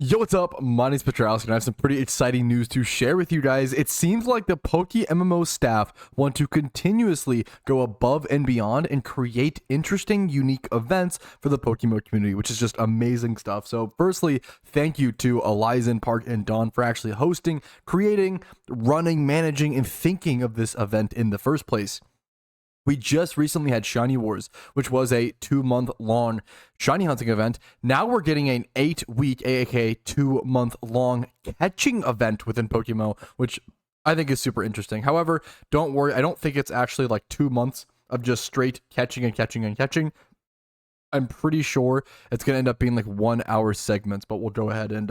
Yo, what's up? My name's Patrouski, and I have some pretty exciting news to share with you guys. It seems like the PokeMMO staff want to continuously go above and beyond and create interesting, unique events for the Pokemon community, which is just amazing stuff. So firstly, thank you to Elizen, Park, and Dawn for actually hosting, creating, running, managing, and thinking of this event in the first place. We just recently had Shiny Wars, which was a 2-month long shiny hunting event. Now we're getting an 8-week, aka 2-month long catching event within PokeMMO, which I think is super interesting. However, don't worry, I don't think it's actually like 2 months of just straight catching and catching and catching. I'm pretty sure it's going to end up being like 1-hour segments, but we'll go ahead and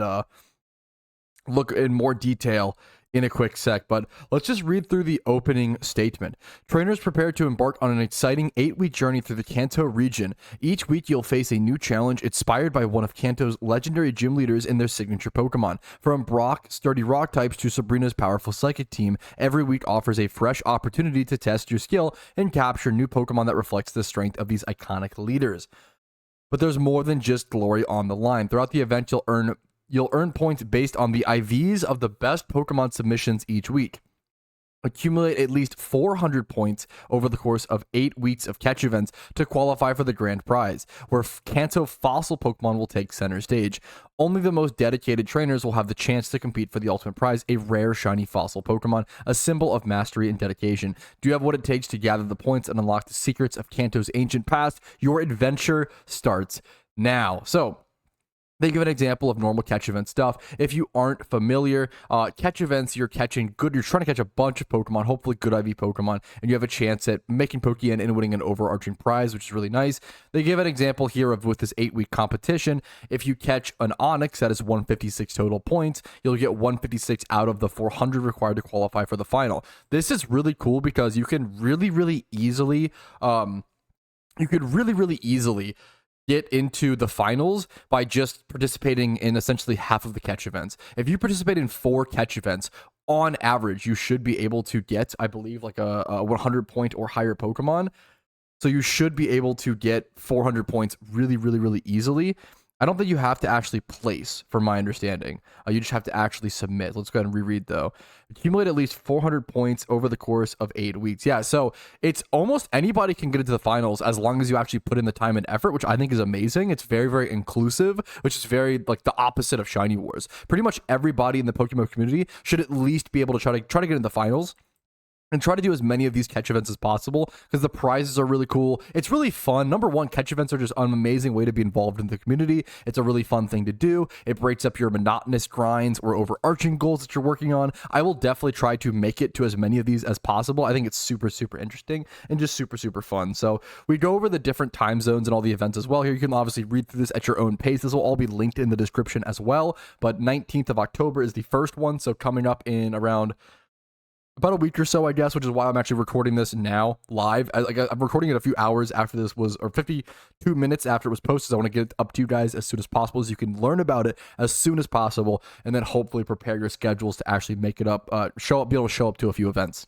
look in more detail in a quick sec, but let's just read through the opening statement. Trainers prepare to embark on an exciting 8-week journey through the Kanto region. Each week you'll face a new challenge inspired by one of Kanto's legendary gym leaders and their signature Pokemon. From Brock's sturdy rock types to Sabrina's powerful psychic team, every week offers a fresh opportunity to test your skill and capture new Pokemon that reflects the strength of these iconic leaders. But there's more than just glory on the line. Throughout the event, you'll earn points based on the IVs of the best Pokemon submissions each week. Accumulate at least 400 points over the course of 8 weeks of catch events to qualify for the grand prize, where Kanto fossil Pokemon will take center stage. Only the most dedicated trainers will have the chance to compete for the ultimate prize, a rare shiny fossil Pokemon, a symbol of mastery and dedication. Do you have what it takes to gather the points and unlock the secrets of Kanto's ancient past? Your adventure starts now. So, they give an example of normal catch event stuff. If you aren't familiar, catch events, you're trying to catch a bunch of Pokemon, hopefully good IV Pokemon, and you have a chance at making Pokeyen and winning an overarching prize, which is really nice. They give an example here of with this 8-week competition. If you catch an Onix, that is 156 total points, you'll get 156 out of the 400 required to qualify for the final. This is really cool because you can really easily, get into the finals by just participating in essentially half of the catch events. If you participate in 4 catch events, on average, you should be able to get, I believe, like a 100 point or higher Pokemon. So you should be able to get 400 points really easily. I don't think you have to actually place, from my understanding. You just have to actually submit. Let's go ahead and reread, though. Accumulate at least 400 points over the course of 8 weeks. Yeah, so it's almost anybody can get into the finals as long as you actually put in the time and effort, which I think is amazing. It's very inclusive, which is very like the opposite of Shiny Wars. Pretty much everybody in the Pokemon community should at least be able to try to get into the finals and try to do as many of these catch events as possible because the prizes are really cool. It's really fun. Number one, catch events are just an amazing way to be involved in the community. It's a really fun thing to do. It breaks up your monotonous grinds or overarching goals that you're working on. I will definitely try to make it to as many of these as possible. I think it's super interesting and just super fun. So we go over the different time zones and all the events as well here. You can obviously read through this at your own pace. This will all be linked in the description as well. But 19th of October is the first one. So coming up in around about a week or so, I guess, which is why I'm actually recording this now live. I'm recording it a few hours after this was, or 52 minutes after it was posted. So I want to get it up to you guys as soon as possible, so you can learn about it as soon as possible, and then hopefully prepare your schedules to actually make it up, be able to show up to a few events.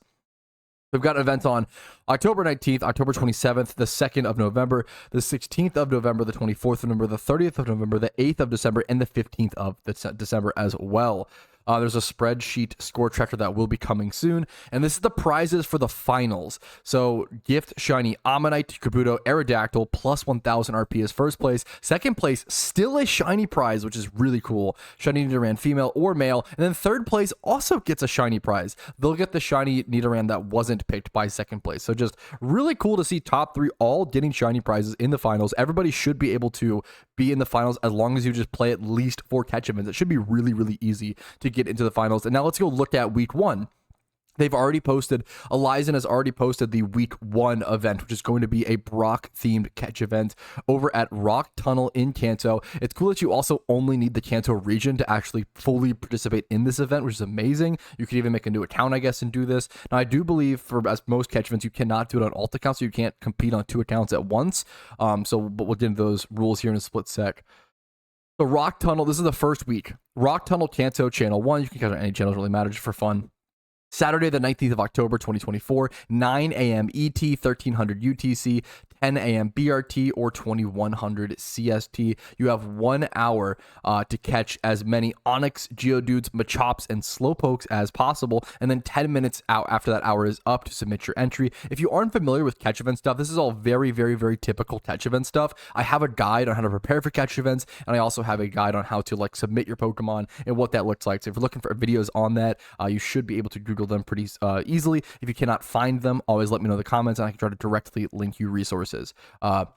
We've got events on October 19th, October 27th, the 2nd of November, the 16th of November, the 24th of November, the 30th of November, the 8th of December, and the 15th of December as well. There's a spreadsheet score tracker that will be coming soon, and this is the prizes for the finals. So, gift Shiny Ammonite, Kabuto, Aerodactyl, plus 1000 RP is first place. Second place, still a shiny prize, which is really cool. Shiny Nidoran, female or male. And then third place also gets a shiny prize. They'll get the shiny Nidoran that wasn't picked by second place. So, just really cool to see top 3 all getting shiny prizes in the finals. Everybody should be able to be in the finals as long as you just play at least 4 catch events. It should be really easy to get into the finals. And now let's go look at week 1. They've already posted, Elizen has already posted the week 1 event, which is going to be a Brock themed catch event over at Rock Tunnel in Kanto. It's cool that you also only need the Kanto region to actually fully participate in this event, which is amazing. You can even make a new account, I guess, and do this. Now, I do believe for as most catch events, you cannot do it on alt accounts, so you can't compete on 2 accounts at once. But we'll get into those rules here in a split sec. The Rock Tunnel, this is the first week. Rock Tunnel Kanto Channel 1. You can catch on any channel, really matters, just for fun. Saturday, the 19th of October, 2024, 9 a.m. ET, 1300 UTC, 10 a.m. BRT or 2100 CST. You have 1 hour to catch as many Onix, Geodudes, Machops, and Slowpokes as possible, and then 10 minutes out after that hour is up to submit your entry. If you aren't familiar with catch event stuff, this is all very, very, very typical catch event stuff. I have a guide on how to prepare for catch events, and I also have a guide on how to like submit your Pokemon and what that looks like. So if you're looking for videos on that, you should be able to Google them pretty easily. If you cannot find them, always let me know in the comments, and I can try to directly link you resources. I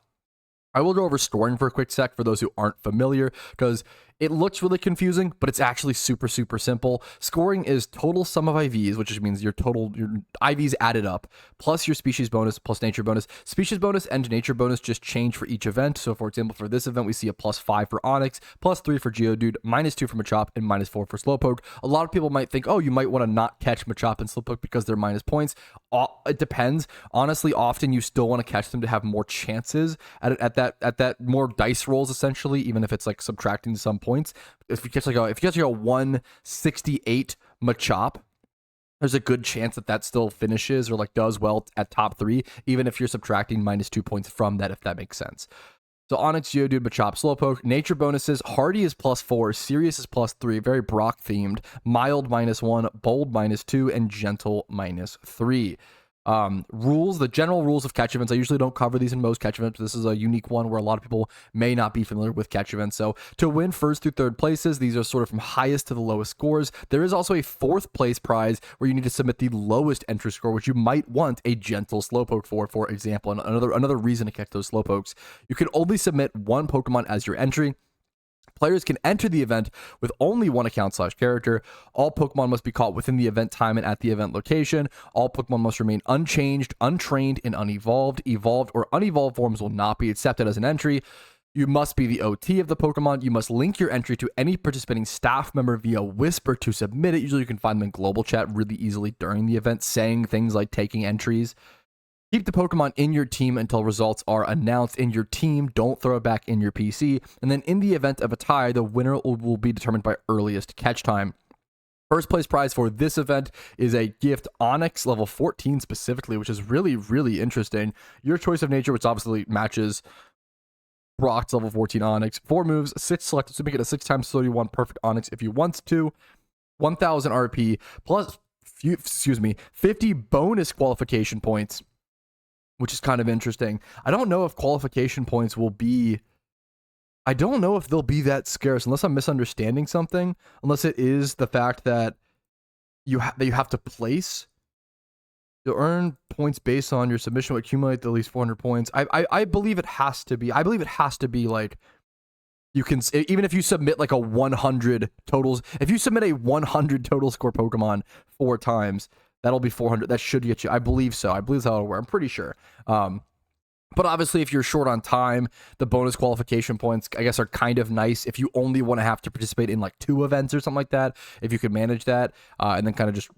will go over scoring for a quick sec for those who aren't familiar, because it looks really confusing, but it's actually super, super simple. Scoring is total sum of IVs, which just means your IVs added up, plus your species bonus, plus nature bonus. Species bonus and nature bonus just change for each event. So for example, for this event, we see a +5 for Onix, +3 for Geodude, -2 for Machop, and -4 for Slowpoke. A lot of people might think, oh, you might want to not catch Machop and Slowpoke because they're minus points. It depends. Honestly, often you still want to catch them to have more chances at that more dice rolls, essentially, even if it's like subtracting some points. If you catch like a 168 Machop, there's a good chance that still finishes or like does well at top 3, even if you're subtracting -2 points from that, if that makes sense. So Onix, Geodude, Machop, Slowpoke. Nature bonuses: Hardy is +4, Serious is +3, very Brock themed. Mild -1, Bold -2, and Gentle -3. Rules, the general rules of catch events. I usually don't cover these in most catch events, but this is a unique one where a lot of people may not be familiar with catch events. So to win first through third places, these are sort of from highest to the lowest scores. There is also a fourth place prize where you need to submit the lowest entry score, which you might want a Gentle Slowpoke for example. And another reason to catch those Slowpokes. You can only submit one Pokemon as your entry. Players can enter the event with only one account/character. All Pokemon must be caught within the event time and at the event location. All Pokemon must remain unchanged, untrained, and unevolved. Evolved or unevolved forms will not be accepted as an entry. You must be the OT of the Pokemon. You must link your entry to any participating staff member via Whisper to submit it. Usually you can find them in global chat really easily during the event, saying things like taking entries. Keep the Pokemon in your team until results are announced in your team. Don't throw it back in your PC. And then in the event of a tie, the winner will be determined by earliest catch time. First place prize for this event is a gift Onix level 14 specifically, which is really, really interesting. Your choice of nature, which obviously matches Brock's level 14 Onix. 4 moves, 6 selected, so make it a 6x31 perfect Onix if you want to. 1000 RP plus, 50 bonus qualification points, which is kind of interesting. I don't know if qualification points will be... I don't know if they'll be that scarce, unless I'm misunderstanding something. Unless it is the fact that you have to place. You'll earn points based on your submission will accumulate at least 400 points. I believe it has to be. I believe it has to be like... You can, even if you submit like a 100 totals... If you submit a 100 total score Pokemon 4 times... That'll be 400. That should get you. I believe so. I believe that's how it'll work. I'm pretty sure. But obviously, if you're short on time, the bonus qualification points, I guess, are kind of nice. If you only want to have to participate in like 2 events or something like that, if you could manage that, and then kind of just,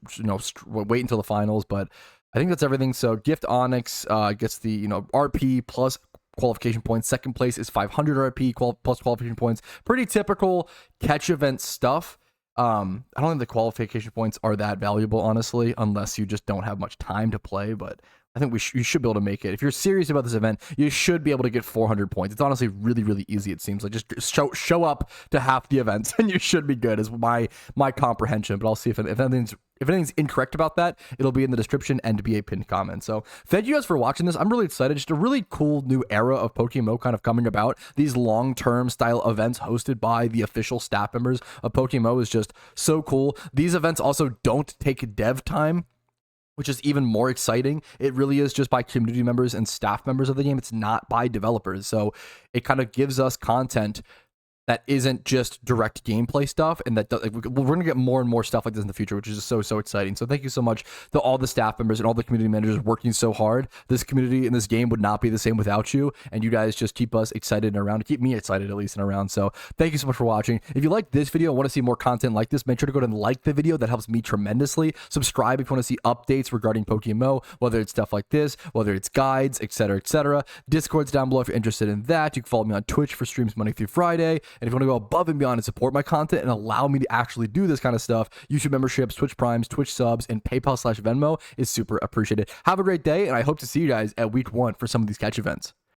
wait until the finals. But I think that's everything. So Gift Onix gets the, RP plus qualification points. Second place is 500 RP plus qualification points. Pretty typical catch event stuff. I don't think the qualification points are that valuable, honestly, unless you just don't have much time to play, but I think you should be able to make it. If you're serious about this event, you should be able to get 400 points. It's honestly really, really easy, it seems like. Just show up to half the events, and you should be good, is my comprehension, but I'll see if anything's incorrect about that, it'll be in the description and be a pinned comment. So thank you guys for watching this. I'm really excited. Just a really cool new era of PokeMMO kind of coming about. These long-term style events hosted by the official staff members of PokeMMO is just so cool. These events also don't take dev time, which is even more exciting. It really is just by community members and staff members of the game. It's not by developers. So it kind of gives us content that isn't just direct gameplay stuff, and that we're going to get more and more stuff like this in the future, which is just so exciting. So thank you so much to all the staff members and all the community managers working so hard. This community and this game would not be the same without you, and you guys just keep us excited and around, keep me excited at least and around. So thank you so much for watching. If you like this video and want to see more content like this, make sure to go ahead and like the video. That helps me tremendously. Subscribe if you want to see updates regarding PokeMMO, whether it's stuff like this, whether it's guides, etc., etc. Discord's down below if you're interested in that. You can follow me on Twitch for streams Monday through Friday. And if you want to go above and beyond and support my content and allow me to actually do this kind of stuff, YouTube memberships, Twitch Primes, Twitch subs, and PayPal/Venmo is super appreciated. Have a great day, and I hope to see you guys at week 1 for some of these catch events.